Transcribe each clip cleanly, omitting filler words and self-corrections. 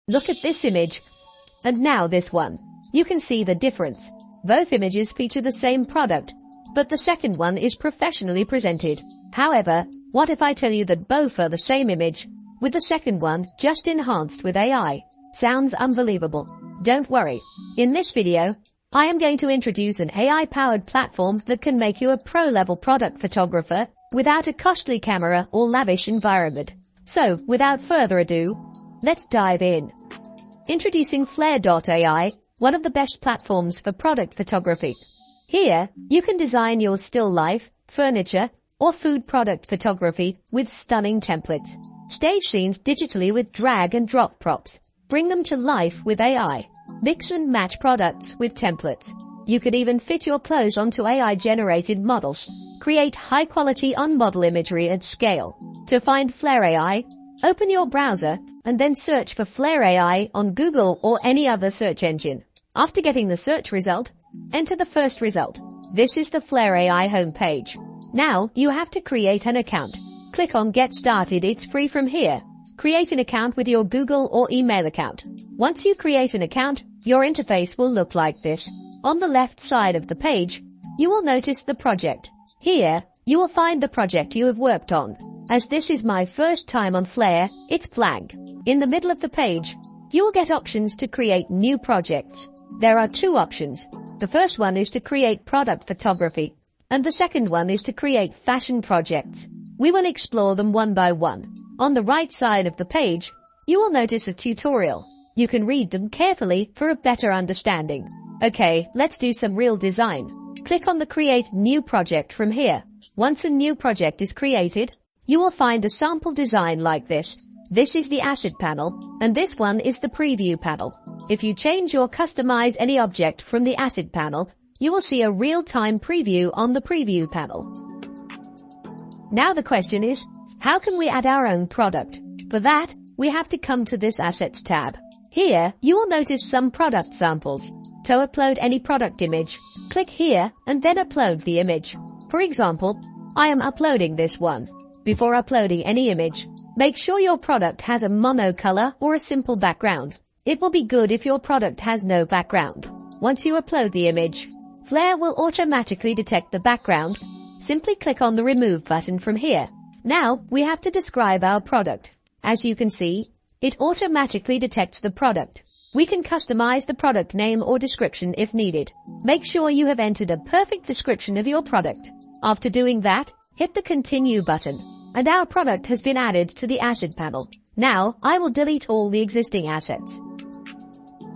Look at this image. And now this one. You can see the difference. Both images feature the same product, but the second one is professionally presented. However, what if I tell you that both are the same image, with the second one just enhanced with AI? Sounds unbelievable. Don't worry. In this video, I am going to introduce an AI-powered platform that can make you a pro-level product photographer without a costly camera or lavish environment. So, without further ado, let's dive in. Introducing Flair.ai, one of the best platforms for product photography. Here, you can design your still life, furniture, or food product photography with stunning templates. Stage scenes digitally with drag and drop props. Bring them to life with AI. Mix and match products with templates. You could even fit your clothes onto AI-generated models. Create high-quality on-model imagery at scale. To find Flair AI, open your browser and then search for Flair AI on Google or any other search engine. After getting the search result, enter the first result. This is the Flair AI homepage. Now, you have to create an account. Click on Get Started. It's free from here. Create an account with your Google or email account. Once you create an account, your interface will look like this. On the left side of the page, you will notice the project. Here, you will find the project you have worked on. As this is my first time on Flair, it's blank. In the middle of the page, you will get options to create new projects. There are two options. The first one is to create product photography, and the second one is to create fashion projects. We will explore them one by one. On the right side of the page, you will notice a tutorial. You can read them carefully for a better understanding. Okay, let's do some real design. Click on the Create New Project from here. Once a new project is created, you will find a sample design like this. This is the asset panel, and this one is the preview panel. If you change or customize any object from the asset panel, you will see a real-time preview on the preview panel. Now the question is, how can we add our own product? For that, we have to come to this Assets tab. Here, you will notice some product samples. To upload any product image, click here and then upload the image. For example, I am uploading this one. Before uploading any image, make sure your product has a mono color or a simple background. It will be good if your product has no background. Once you upload the image, Flair will automatically detect the background. Simply click on the Remove button from here. Now, we have to describe our product. As you can see, it automatically detects the product. We can customize the product name or description if needed. Make sure you have entered a perfect description of your product. After doing that, hit the Continue button, and our product has been added to the asset panel. Now, I will delete all the existing assets.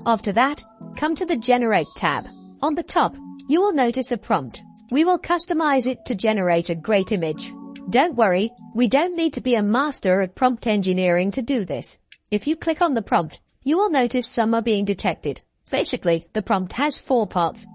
After that, come to the Generate tab. On the top, you will notice a prompt. We will customize it to generate a great image. Don't worry, we don't need to be a master at prompt engineering to do this. If you click on the prompt, you will notice some are being detected. Basically, the prompt has 4 parts.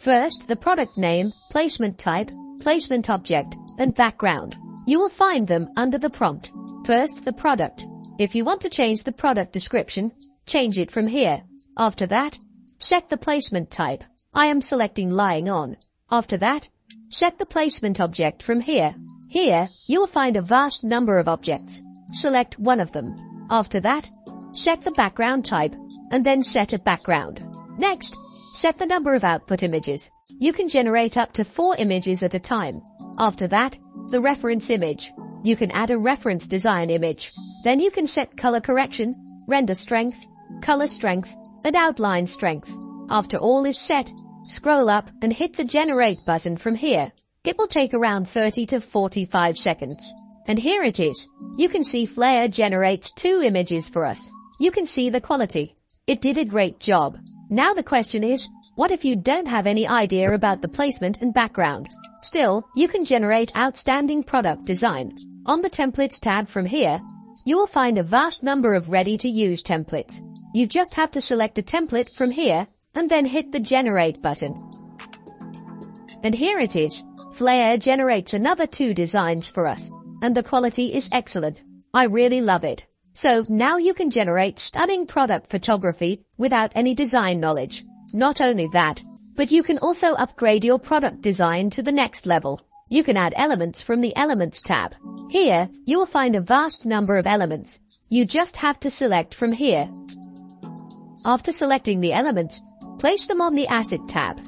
First, the product name, placement type, placement object, and background. You will find them under the prompt. First, the product. If you want to change the product description, change it from here. After that, set the placement type. I am selecting lying on. After that, set the placement object from here. Here, you will find a vast number of objects. Select one of them. After that, set the background type, and then set a background. Next, set the number of output images. You can generate up to 4 images at a time. After that, the reference image. You can add a reference design image. Then you can set color correction, render strength, color strength, and outline strength. After all is set, scroll up and hit the Generate button from here. It will take around 30 to 45 seconds. And here it is. You can see Flair generates 2 images for us. You can see the quality. It did a great job. Now the question is, what if you don't have any idea about the placement and background? Still, you can generate outstanding product design. On the Templates tab from here, you will find a vast number of ready-to-use templates. You just have to select a template from here and then hit the Generate button. And here it is. Flair generates another 2 designs for us, and the quality is excellent. I really love it. So now you can generate stunning product photography without any design knowledge. Not only that, but you can also upgrade your product design to the next level. You can add elements from the Elements tab. Here, you will find a vast number of elements. You just have to select from here. After selecting the elements, place them on the Asset tab.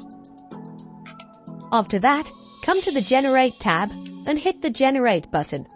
After that, come to the Generate tab and hit the Generate button.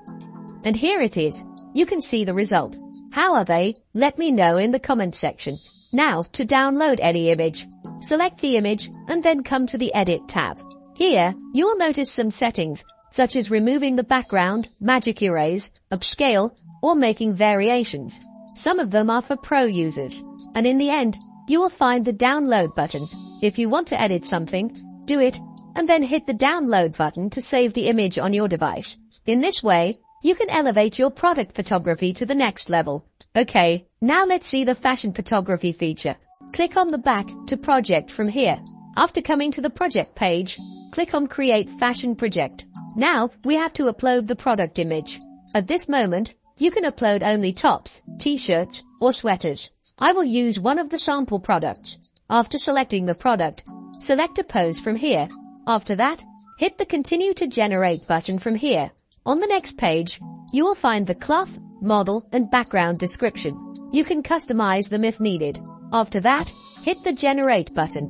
And here it is. You can see the result. How are they? Let me know in the comment section. Now, to download any image, select the image and then come to the Edit tab. Here, you will notice some settings, such as removing the background, magic erase, upscale, or making variations. Some of them are for pro users. And in the end, you will find the download button. If you want to edit something, do it, and then hit the download button to save the image on your device. In this way, you can elevate your product photography to the next level. Okay, now let's see the fashion photography feature. Click on the Back to Project from here. After coming to the project page, click on Create Fashion Project. Now, we have to upload the product image. At this moment, you can upload only tops, t-shirts, or sweaters. I will use one of the sample products. After selecting the product, select a pose from here. After that, hit the Continue to Generate button from here. On the next page, you will find the cloth, model, and background description. You can customize them if needed. After that, hit the Generate button.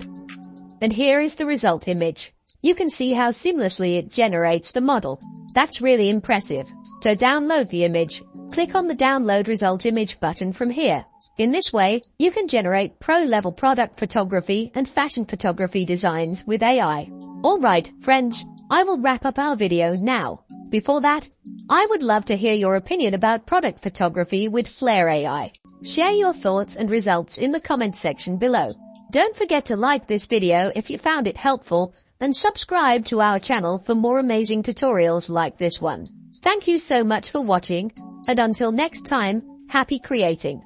And here is the result image. You can see how seamlessly it generates the model. That's really impressive. To download the image, click on the Download Result Image button from here. In this way, you can generate pro-level product photography and fashion photography designs with AI. Alright, friends, I will wrap up our video now. Before that, I would love to hear your opinion about product photography with Flair AI. Share your thoughts and results in the comment section below. Don't forget to like this video if you found it helpful and subscribe to our channel for more amazing tutorials like this one. Thank you so much for watching, and until next time, happy creating.